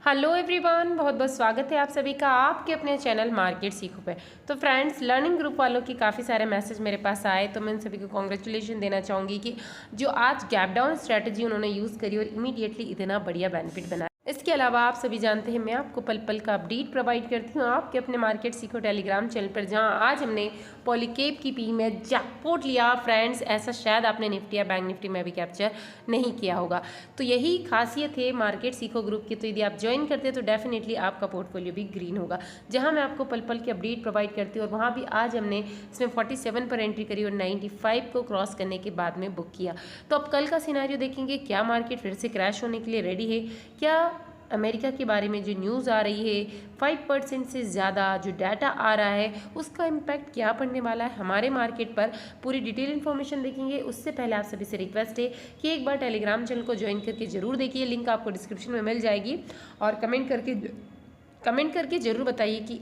Hello everyone, बहुत बहुत स्वागत है आप सभी का आपके अपने चैनल मार्केट सीखो पे। तो फ्रेंड्स, लर्निंग ग्रुप वालों की काफ़ी सारे मैसेज मेरे पास आए, तो मैं उन सभी को कॉन्ग्रेचुलेशन देना चाहूँगी कि जो आज गैप डाउन स्ट्रैटेजी उन्होंने यूज़ करी और इमीडिएटली इतना बढ़िया बेनिफिट बनाया। इसके अलावा आप सभी जानते हैं मैं आपको पल पल का अपडेट प्रोवाइड करती हूँ आपके अपने मार्केट सीखो टेलीग्राम चैनल पर, जहां आज हमने पॉलीकेप की पी में जैकपॉट लिया। फ्रेंड्स, ऐसा शायद आपने निफ्टी या बैंक निफ्टी में भी कैप्चर नहीं किया होगा। तो यही खासियत है मार्केट सीखो ग्रुप की। तो यदि आप ज्वाइन करते हैं तो डेफिनेटली आपका पोर्टफोलियो भी ग्रीन होगा, जहां मैं आपको पल पल की अपडेट प्रोवाइड करती हूँ। और वहाँ भी आज हमने इसमें 47 पर एंट्री करी और 95 को क्रॉस करने के बाद में बुक किया। तो अब कल का सिनारियो देखेंगे, क्या मार्केट फिर से क्रैश होने के लिए रेडी है, क्या अमेरिका के बारे में जो न्यूज़ आ रही है 5% से ज़्यादा जो डाटा आ रहा है उसका इम्पैक्ट क्या पड़ने वाला है हमारे मार्केट पर, पूरी डिटेल इन्फॉर्मेशन देखेंगे। उससे पहले आप सभी से रिक्वेस्ट है कि एक बार टेलीग्राम चैनल को ज्वाइन करके जरूर देखिए, लिंक आपको डिस्क्रिप्शन में मिल जाएगी। और कमेंट करके जरूर बताइए कि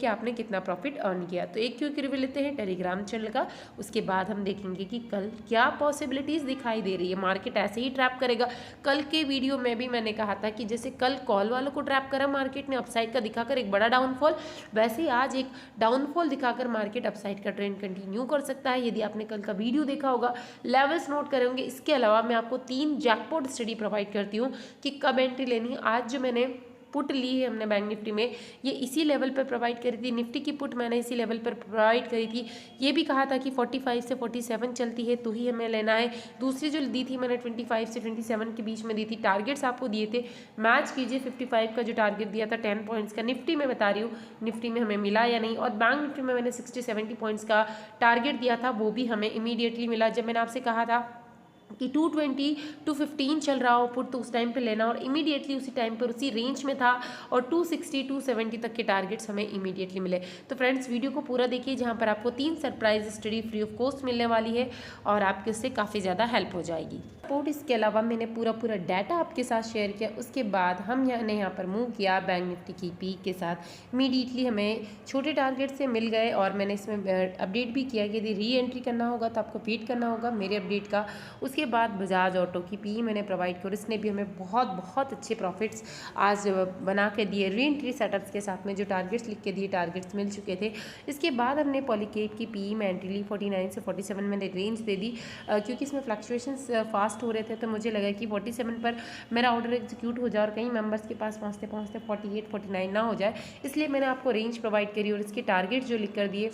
आपने कितना प्रॉफिट अर्न किया। तो एक क्विक रिव्यू लेते हैं टेलीग्राम चैनल का, उसके बाद हम देखेंगे कि कल क्या पॉसिबिलिटीज़ दिखाई दे रही है। मार्केट ऐसे ही ट्रैप करेगा। कल के वीडियो में भी मैंने कहा था कि जैसे कल कॉल वालों को ट्रैप करा मार्केट ने अपसाइड का दिखाकर एक बड़ा डाउनफॉल, वैसे ही आज एक डाउनफॉल दिखाकर मार्केट अपसाइड का ट्रेंड कंटिन्यू कर सकता है। यदि आपने कल का वीडियो देखा होगा, लेवल्स नोट करे होंगे। इसके अलावा मैं आपको 3 जैकपॉट स्टडी प्रोवाइड करती हूँ कि कब एंट्री लेनी है। आज जो मैंने पुट ली है हमने बैंक निफ्टी में, ये इसी लेवल पर प्रोवाइड करी थी। निफ्टी की पुट मैंने इसी लेवल पर प्रोवाइड करी थी। ये भी कहा था कि 45 से 47 चलती है तो ही हमें लेना है। दूसरी जो दी थी मैंने 25 से 27 के बीच में दी थी। टारगेट्स आपको दिए थे, मैच कीजिए। 55 का जो टारगेट दिया था 10 पॉइंट्स का, निफ्टी में बता रही हूँ निफ्टी में हमें मिला या नहीं। और बैंक निफ्टी में मैंने 60-70 पॉइंट्स का टारगेट दिया था, वो भी हमें इमीडिएटली मिला। जब मैंने आपसे कहा था कि 220 215 चल रहा हो पुट, तो उस टाइम पे लेना, और इमीडिएटली उसी टाइम पर उसी रेंज में था और 260 270 तक के टारगेट्स हमें इमीडिएटली मिले। तो फ्रेंड्स, वीडियो को पूरा देखिए, जहां पर आपको 3 surprise study free of cost मिलने वाली है और आपके उससे काफ़ी ज़्यादा हेल्प हो जाएगी। सपोर्ट इसके अलावा मैंने पूरा डाटा आपके साथ शेयर किया। उसके बाद हम यहाँ पर मूव किया बैंक निफ्टी की पीक के साथ। इमीडिएटली हमें छोटे टारगेट से मिल गए और मैंने इसमें अपडेट भी किया कि यदि री एंट्री करना होगा तो आपको वेट करना होगा मेरे अपडेट का। उसके बाद बजाज ऑटो की पी मैंने प्रोवाइड किया, इसने भी हमें बहुत अच्छे प्रॉफिट्स आज बना के दिए। री एंट्री सेटअप्स के साथ में जो टारगेट्स लिख के दिए, टारगेट्स मिल चुके थे। इसके बाद हमने पॉलीकेप की पी में एंट्री ली। 49 से 47 मैंने रेंज दे दी, क्योंकि इसमें फ्लक्चुएशंस फास्ट हो रहे थे। तो मुझे लगा कि 47 पर मेरा ऑर्डर एग्जीक्यूट हो जाए और कई मेंबर्स के पास पहुँचते 48 49 ना हो जाए, इसलिए मैंने आपको रेंज प्रोवाइड करी और इसके टारगेट जो लिख कर दिए,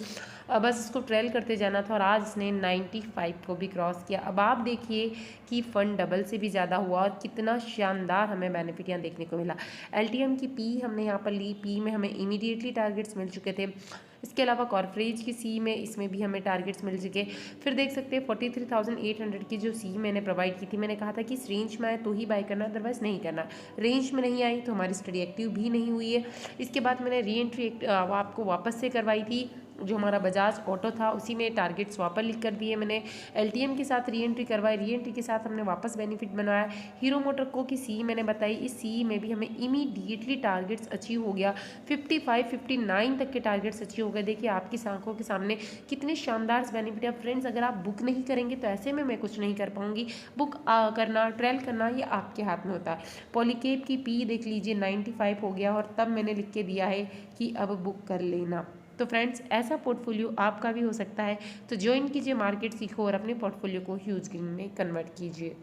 बस इसको ट्रेल करते जाना था। और आज इसने 95 को भी क्रॉस किया। अब आप देखिए कि फंड डबल से भी ज़्यादा हुआ और कितना शानदार हमें बेनिफिट यहाँ देखने को मिला। एलटीएम की पी हमने यहाँ पर ली, पी में हमें इमीडिएटली टारगेट्स मिल चुके थे। इसके अलावा कॉर्पोरेज की सी में, इसमें भी हमें टारगेट्स मिल चुके। फिर देख सकते हैं 43,800 की जो सी मैंने प्रोवाइड की थी, मैंने कहा था कि इस रेंज में आए तो ही बाय करना, अदरवाइज नहीं करना। रेंज में नहीं आई तो हमारी स्टडी एक्टिव भी नहीं हुई है। इसके बाद मैंने री एंट्री आपको वापस से करवाई थी, जो हमारा बजाज ऑटो था उसी में टारगेट्स वापस लिख कर दिए मैंने। एलटीएम के साथ री एंट्री करवाई, री एंट्री के साथ हमने वापस बेनिफिट बनाया। हीरो मोटर को की सी मैंने बताई, इस सी में भी हमें इमीडिएटली टारगेट्स अचीव हो गया। 55 59 तक के टारगेट्स अचीव हो गए। देखिए आपकी आंखों के सामने कितने शानदार बेनिफिट है। फ्रेंड्स, अगर आप बुक नहीं करेंगे तो ऐसे में मैं कुछ नहीं कर पाऊंगी। बुक करना, ट्रेल करना, ये आपके हाथ में होता है। पॉलीकेप की पी देख लीजिए 95 हो गया और तब मैंने लिख के दिया है कि अब बुक कर लेना। तो फ्रेंड्स, ऐसा पोर्टफोलियो आपका भी हो सकता है। तो ज्वाइन कीजिए मार्केट सीखो और अपने पोर्टफोलियो को ह्यूज गेन में कन्वर्ट कीजिए।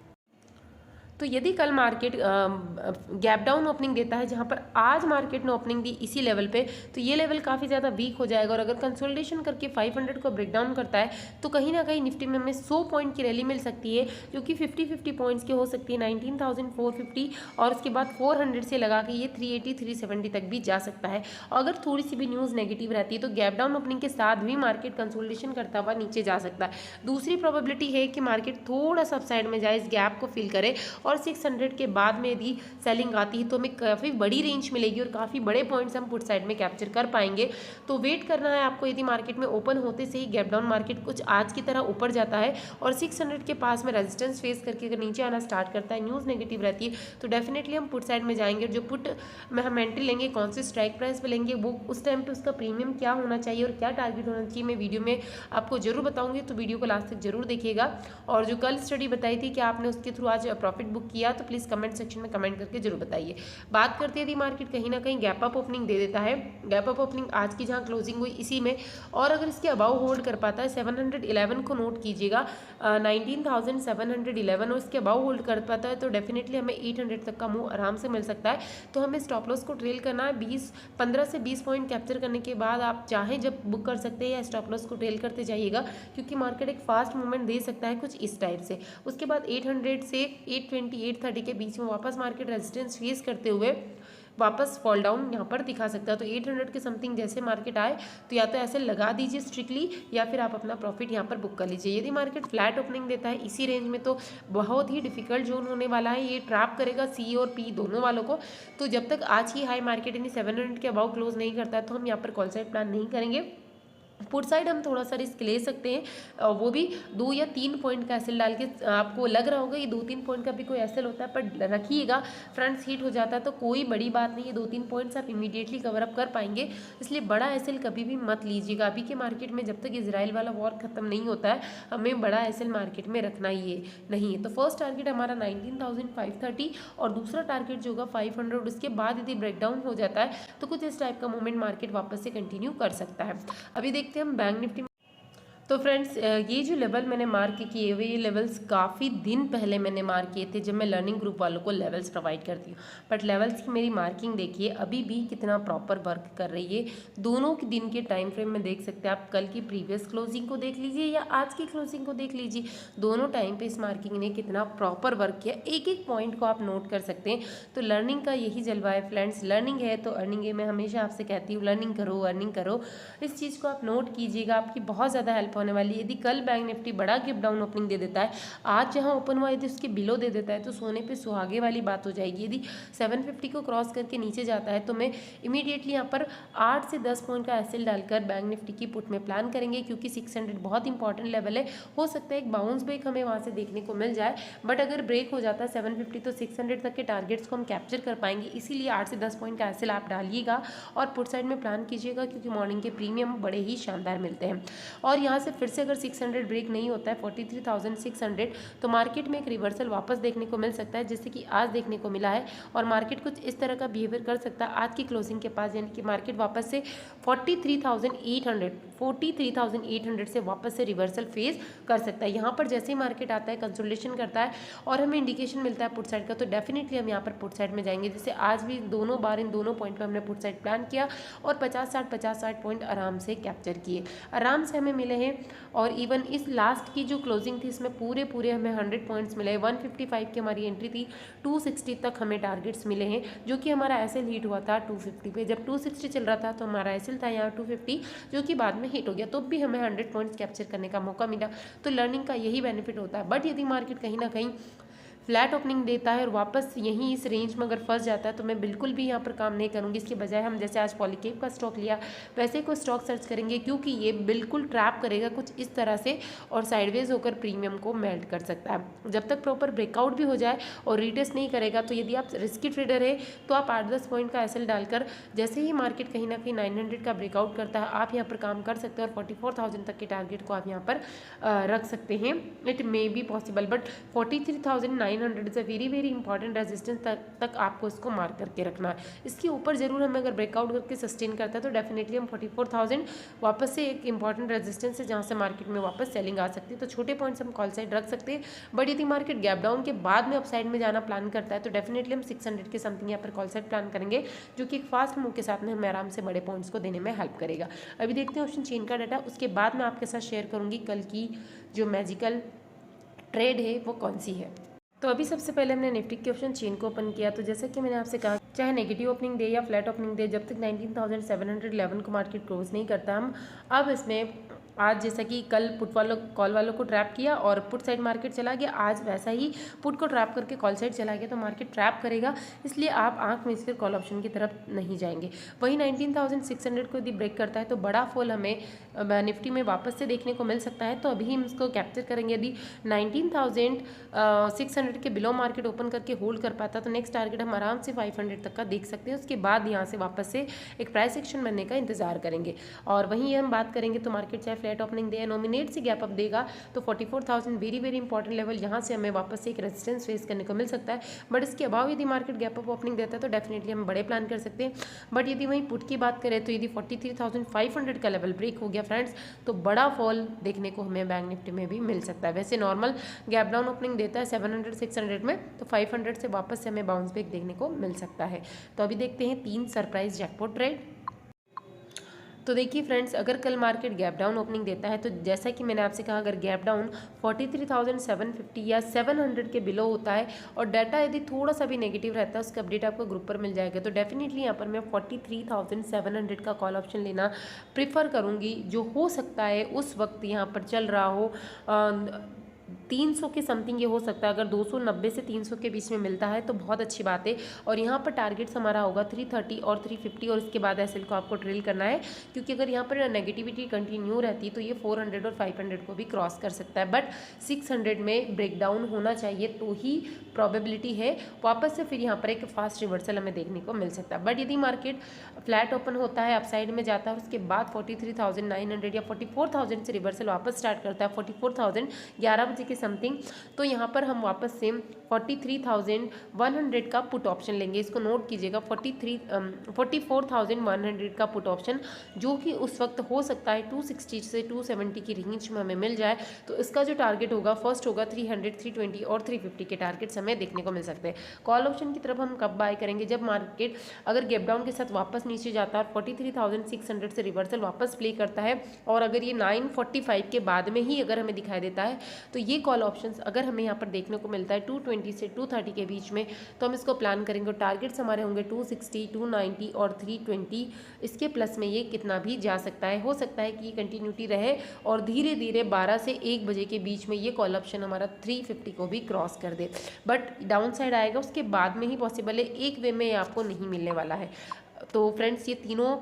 तो यदि कल मार्केट गैप डाउन ओपनिंग देता है, जहां पर आज मार्केट ने ओपनिंग दी इसी लेवल पे, तो ये लेवल काफ़ी ज़्यादा वीक हो जाएगा। और अगर कंसोलिडेशन करके 500 को ब्रेक डाउन करता है तो कहीं ना कहीं निफ्टी में हमें 100 पॉइंट की रैली मिल सकती है, जो कि 50-50 पॉइंट्स की हो सकती है। 19,450 और उसके बाद 400 से लगा के ये 380 370 तक भी जा सकता है। अगर थोड़ी सी भी न्यूज़ नेगेटिव रहती है तो गैप डाउन ओपनिंग के साथ भी मार्केट कंसोलिडेशन करता हुआ नीचे जा सकता है। दूसरी प्रोबेबिलिटी है कि मार्केट थोड़ा सा साइड में जाए, इस गैप को फिल करे और 600 के बाद में यदि सेलिंग आती है तो हमें काफ़ी बड़ी रेंज मिलेगी और काफ़ी बड़े पॉइंट्स हम पुट साइड में कैप्चर कर पाएंगे। तो वेट करना है आपको। यदि मार्केट में ओपन होते से ही गैप डाउन मार्केट कुछ आज की तरह ऊपर जाता है और 600 के पास में रेजिस्टेंस फेस करके अगर नीचे आना स्टार्ट करता है, न्यूज़ नेगेटिव रहती है, तो डेफिनेटली हम पुट साइड में जाएंगे। जो पुट में हम एंट्री लेंगे, कौन से स्ट्राइक प्राइस पे लेंगे, वो उस टाइम पे उसका प्रीमियम क्या होना चाहिए और क्या टारगेट होना चाहिए, मैं वीडियो में आपको जरूर बताऊंगी। तो वीडियो को लास्ट तक जरूर देखिएगा। और जो कल स्टडी बताई थी कि आपने उसके थ्रू आज प्रॉफिट बुक किया तो प्लीज़ कमेंट सेक्शन में कमेंट करके जरूर बताइए। बात करते हैं यदि मार्केट कहीं ना कहीं गैप अप ओपनिंग दे देता है, गैप अप ओपनिंग आज की जहाँ क्लोजिंग हुई इसी में, और अगर इसके अबाउ होल्ड कर पाता है 711 को नोट कीजिएगा, 19,711 और इसके अबाउ होल्ड कर पाता है तो डेफिनेटली हमें 800 तक का मूव आराम से मिल सकता है। तो हमें स्टॉप लॉस को ट्रेल करना है, 15 से 20 पॉइंट कैप्चर करने के बाद आप चाहें जब बुक कर सकते हैं या स्टॉप लॉस को ट्रेल करते जाइएगा, क्योंकि मार्केट एक फास्ट मूवमेंट दे सकता है कुछ इस टाइप से। उसके बाद 800 से 820 830 के बीच में वापस मार्केट रेजिस्टेंस फेस करते हुए वापस फॉल डाउन यहाँ पर दिखा सकता है। तो 800 के समथिंग जैसे मार्केट आए तो या तो ऐसे लगा दीजिए स्ट्रिक्टली, या फिर आप अपना प्रॉफिट यहाँ पर बुक कर लीजिए। यदि मार्केट फ्लैट ओपनिंग देता है इसी रेंज में तो बहुत ही डिफिकल्ट जोन होने वाला है, ये ट्रैप करेगा सी और पी दोनों वालों को। तो जब तक आज की हाई मार्केट यानी 700 के अबाउ क्लोज नहीं करता है तो हम यहाँ पर कॉल साइड प्लान नहीं करेंगे। पुट साइड हम थोड़ा सा रिस्क ले सकते हैं, वो भी 2 या 3 पॉइंट का एसएल डाल के। आपको लग रहा होगा ये 2-3 पॉइंट का भी कोई एसएल होता है, पर रखिएगा फ्रंट सीट हो जाता है तो कोई बड़ी बात नहीं है, 2-3 पॉइंट्स आप इमीडिएटली कवर अप कर पाएंगे। इसलिए बड़ा एसएल कभी भी मत लीजिएगा। अभी के मार्केट में जब तक इजराइल वाला वॉर खत्म नहीं होता है हमें बड़ा एसएल मार्केट में रखना ही नहीं है। तो फर्स्ट टारगेट हमारा 19,530 और दूसरा टारगेट जो होगा 500। उसके बाद यदि ब्रेकडाउन हो जाता है तो कुछ इस टाइप का मूवमेंट मार्केट वापस से कंटिन्यू कर सकता है। अभी देखते हैं हम बैंक निफ्टी। तो फ्रेंड्स ये जो लेवल मैंने मार्क किए हुए, ये लेवल्स काफ़ी दिन पहले मैंने मार्क किए थे जब मैं लर्निंग ग्रुप वालों को लेवल्स प्रोवाइड करती हूँ। बट लेवल्स की मेरी मार्किंग देखिए अभी भी कितना प्रॉपर वर्क कर रही है। दोनों के दिन के टाइम फ्रेम में देख सकते हैं आप, कल की प्रीवियस क्लोजिंग को देख लीजिए या आज की क्लोजिंग को देख लीजिए, दोनों टाइम पे इस मार्किंग ने कितना प्रॉपर वर्क किया। एक एक पॉइंट को आप नोट कर सकते हैं। तो लर्निंग का यही जलवा है फ्रेंड्स, लर्निंग है तो अर्निंग है। मैं हमेशा आपसे कहती हूँ लर्निंग करो, अर्निंग करो। इस चीज़ को आप नोट कीजिएगा, आपकी बहुत ज़्यादा हेल्प होने वाली है। यदि कल बैंक निफ्टी बड़ा गिप डाउन ओपनिंग दे देता है, आज जहां ओपन हुआ यदि उसके बिलो दे देता है तो सोने पे सुहागे वाली बात हो जाएगी। यदि 750 को क्रॉस करके नीचे जाता है तो मैं इमीडिएटली यहाँ पर 8 से 10 पॉइंट का एसएल डालकर बैंक निफ्टी की पुट में प्लान करेंगे, क्योंकि 600 बहुत इंपॉर्टेंट लेवल है। हो सकता है एक बाउंस ब्रेक हमें वहाँ से देखने को मिल जाए, बट अगर ब्रेक हो जाता है 750 तो 600 तक के टारगेट्स को हम कैप्चर कर पाएंगे। इसीलिए 8 से 10 पॉइंट का एसएल आप डालिएगा और पुट साइड में प्लान कीजिएगा, क्योंकि मॉर्निंग के प्रीमियम बड़े ही शानदार मिलते हैं। और यहाँ से फिर से अगर 600 ब्रेक नहीं होता है 43,600 तो मार्केट में एक रिवर्सल वापस देखने को मिल सकता है, जैसे कि आज देखने को मिला है। और मार्केट कुछ इस तरह का बिहेवियर कर सकता है आज की क्लोजिंग के पास, यानी कि मार्केट वापस से 43,800 से वापस से रिवर्सल फेस कर सकता है। यहाँ पर जैसे ही मार्केट आता है कंसोलिडेशन करता है और हमें इंडिकेशन मिलता है पुट साइड का, तो डेफिनेटली हम यहाँ पर पुट साइड में जाएंगे। जैसे आज भी दोनों बार इन दोनों पॉइंट पर हमने पुट साइड प्लान किया और 50-60 पॉइंट आराम से कैप्चर किए, आराम से हमें मिले हैं। और इवन इस लास्ट की जो क्लोजिंग थी इसमें पूरे हमें 100 पॉइंट्स मिले। 155 की हमारी एंट्री थी, 260 तक हमें टारगेट्स मिले हैं, जो कि हमारा एसएल हिट हुआ था 250 पे। जब 260 चल रहा था तो हमारा एसएल था यहाँ 250, जो कि बाद में हिट हो गया, तो भी हमें 100 पॉइंट्स कैप्चर करने का मौका मिला। तो लर्निंग का यही बेनिफिट होता है। बट यदि मार्केट कहीं ना कहीं फ्लैट ओपनिंग देता है और वापस यहीं इस रेंज में अगर फंस जाता है तो मैं बिल्कुल भी यहाँ पर काम नहीं करूँगी। इसके बजाय हम जैसे आज पॉलीकेप का स्टॉक लिया वैसे कोई स्टॉक सर्च करेंगे, क्योंकि ये बिल्कुल ट्रैप करेगा कुछ इस तरह से और साइडवेज होकर प्रीमियम को मेल्ट कर सकता है। जब तक प्रॉपर ब्रेकआउट भी हो जाए और रीटेस्ट नहीं करेगा तो यदि आप रिस्की ट्रेडर है तो आप 8-10 पॉइंट का एसएल डालकर जैसे ही मार्केट कहीं ना कहीं 900 का ब्रेकआउट करता है आप यहाँ पर काम कर सकते हैं और 44,000 तक के टारगेट को आप यहाँ पर रख सकते हैं। It may be possible, but 43,900 is a very important resistance तक आपको इसको मार्क करके रखना है। इसके ऊपर जरूर हमें अगर ब्रेकआउट करके सस्टेन करता है तो डेफिनेटली हम 44,000 वापस से एक इंपॉर्टेंट रेजिस्टेंस है जहाँ से मार्केट में वापस सेलिंग आ सकती है। तो छोटे पॉइंट्स हम कॉल साइड रख सकते हैं, बट यदि मार्केट गैप डाउन के बाद में अपसाइड में जाना प्लान करता है तो डेफिनेटली हम 600 के समथिंग यहाँ पर कॉल साइड प्लान करेंगे, जो कि एक फास्ट मूव के साथ में हमें आराम से बड़े पॉइंट्स को देने में हेल्प करेगा। अभी देखते हैं ऑप्शन चेन का डाटा, उसके बाद मैं आपके साथ शेयर करूँगी कल की जो मैजिकल ट्रेड है वो कौन सी है। तो अभी सबसे पहले हमने निफ्टी के ऑप्शन चेन को ओपन किया। तो जैसा कि मैंने आपसे कहा चाहे नेगेटिव ओपनिंग दे या फ्लैट ओपनिंग दे, जब तक 19,711 को मार्केट क्लोज नहीं करता हम अब इसमें आज जैसा कि कल पुट वालों कॉल वालों को ट्रैप किया और पुट साइड मार्केट चला गया, आज वैसा ही पुट को ट्रैप करके कॉल साइड चला गया, तो मार्केट ट्रैप करेगा, इसलिए आप आंख में इसके कॉल ऑप्शन की तरफ नहीं जाएंगे। वही 19,600 को यदि ब्रेक करता है तो बड़ा फॉल हमें निफ्टी में वापस से देखने को मिल सकता है, तो अभी हम इसको कैप्चर करेंगे। यदि 19,600 के बिलो मार्केट ओपन करके होल्ड कर पाता तो नेक्स्ट टारगेट हम आराम से 500 तक का देख सकते हैं। उसके बाद यहाँ से वापस से एक प्राइस एक्शन बनने का इंतजार करेंगे। और वहीं हम बात करेंगे तो मार्केट चाहे फ्लैट ओपनिंग दे, नॉमिनेट से गैप अप देगा तो 44,000 वेरी वेरी इंपॉर्टेंट लेवल, यहाँ से हमें वापस से एक रेजिस्टेंस फेस करने को मिल सकता है। बट इसके अबाव यदि मार्केट गैप अप ओपनिंग देता है तो डेफिनेटली हम बड़े प्लान कर सकते हैं। बट यदि वहीं पुट की बात करें तो यदि 43,500 का लेवल ब्रेक हो गया फ्रेंड्स तो बड़ा फॉल देखने को हमें बैंक निफ्टी में भी मिल सकता है। वैसे नॉर्मल गैप डाउन ओपनिंग देता है 700 600 में, तो 500 से वापस से हमें बाउंस बैक देखने को मिल सकता है। तो अभी देखते हैं 3 सरप्राइज जैकपॉट ट्रेड। तो देखिए फ्रेंड्स, अगर कल मार्केट गैप डाउन ओपनिंग देता है तो जैसा कि मैंने आपसे कहा, अगर गैप डाउन 43,750 या 700 के बिलो होता है और डाटा यदि थोड़ा सा भी नेगेटिव रहता है, उसका अपडेट आपको ग्रुप पर मिल जाएगा, तो डेफिनेटली यहाँ पर मैं 43,700 का कॉल ऑप्शन लेना प्रीफर करूँगी। जो हो सकता है उस वक्त यहाँ पर चल रहा हो 300 के समथिंग ये हो सकता है। अगर 290 से 300 के बीच में मिलता है तो बहुत अच्छी बात है। और यहाँ पर टारगेट्स हमारा होगा 330 और 350 और इसके बाद एसएल को आपको ट्रेल करना है, क्योंकि अगर यहाँ पर नेगेटिविटी कंटिन्यू रहती है तो ये 400 और 500 को भी क्रॉस कर सकता है। बट 600 में ब्रेकडाउन होना चाहिए तो ही प्रोबेबिलिटी है वापस से फिर यहाँ पर एक फास्ट रिवर्सल हमें देखने को मिल सकता है। बट यदि मार्केट फ्लैट ओपन होता है, अपसाइड में जाता है और उसके बाद 43,900 या 44,000 से रिवर्सल वापस स्टार्ट करता है 44,000 11 बजे के समथिंग, तो यहाँ पर हम वापस से 43,100 का पुट ऑप्शन लेंगे। इसको नोट कीजिएगा, 44,100 का पुट ऑप्शन, जो कि उस वक्त हो सकता है 260 से 270 की रेंज में हमें मिल जाए। तो इसका जो टारगेट होगा फर्स्ट होगा 300, 320 और 350 के टारगेट्स हमें देखने को मिल सकते हैं। कॉल ऑप्शन की तरफ हम कब बाय करेंगे? जब मार्केट अगर गैप डाउन के साथ वापस नीचे जाता है और 43,600 से रिवर्सल वापस प्ले करता है, और अगर ये 945 के बाद में ही अगर हमें दिखाई देता है तो ये कॉल ऑप्शंस अगर हमें यहाँ पर देखने को मिलता है 220 से 230 के बीच में, तो हम इसको प्लान करेंगे। टारगेट्स हमारे होंगे 260, 290 और 320। इसके प्लस में ये कितना भी जा सकता है, हो सकता है कि ये कंटिन्यूटी रहे और धीरे धीरे 12 से 1 बजे के बीच में ये कॉल ऑप्शन हमारा 350 को भी क्रॉस कर दे। बट डाउन साइड आएगा उसके बाद में ही पॉसिबल है, एक वे में आपको नहीं मिलने वाला है। तो फ्रेंड्स, ये तीनों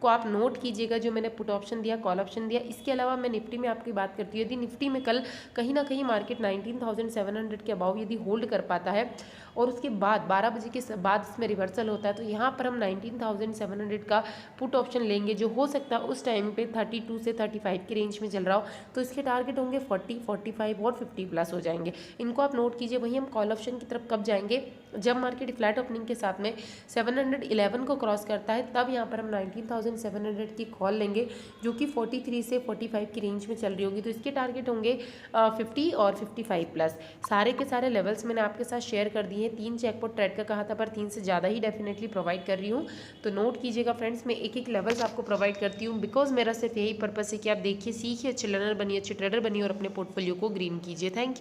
को आप नोट कीजिएगा, जो मैंने पुट ऑप्शन दिया, कॉल ऑप्शन दिया। इसके अलावा मैं निफ्टी में आपकी बात करती हूँ, यदि निफ्टी में कल कहीं ना कहीं मार्केट 19,700 के अबाव यदि होल्ड कर पाता है और उसके बाद 12 बजे के बाद इसमें रिवर्सल होता है, तो यहाँ पर हम 19,700 का पुट ऑप्शन लेंगे, जो हो सकता है उस टाइम पे 32 से 35 की रेंज में चल रहा हो। तो इसके टारगेट होंगे 40, 45 और 50 प्लस हो जाएंगे। इनको आप नोट कीजिए। वहीं हम कॉल ऑप्शन की तरफ कब जाएंगे? जब मार्केट फ्लैट ओपनिंग के साथ में 711 को क्रॉस करता है, तब यहाँ पर हम 19,700 की कॉल लेंगे, जो कि 43 से 45 की रेंज में चल रही होगी। तो इसके टारगेट होंगे 50 और 55 प्लस। सारे के सारे लेवल्स मैंने आपके साथ शेयर कर दिए। 3 जैकपॉट ट्रेड का कहा था, पर 3 से ज़्यादा ही डेफिनेटली प्रोवाइड कर रही हूँ। तो नोट कीजिएगा फ्रेंड्स, मैं एक एक लेवल्स आपको प्रोवाइड करती हूँ, बिकॉज मेरा सिर्फ यही पर्पस है कि आप देखिए, सीखिए, अच्छे लर्नर बनिए, अच्छे ट्रेडर बनिए और अपने पोर्टफोलियो को ग्रीन कीजिए। Thank you.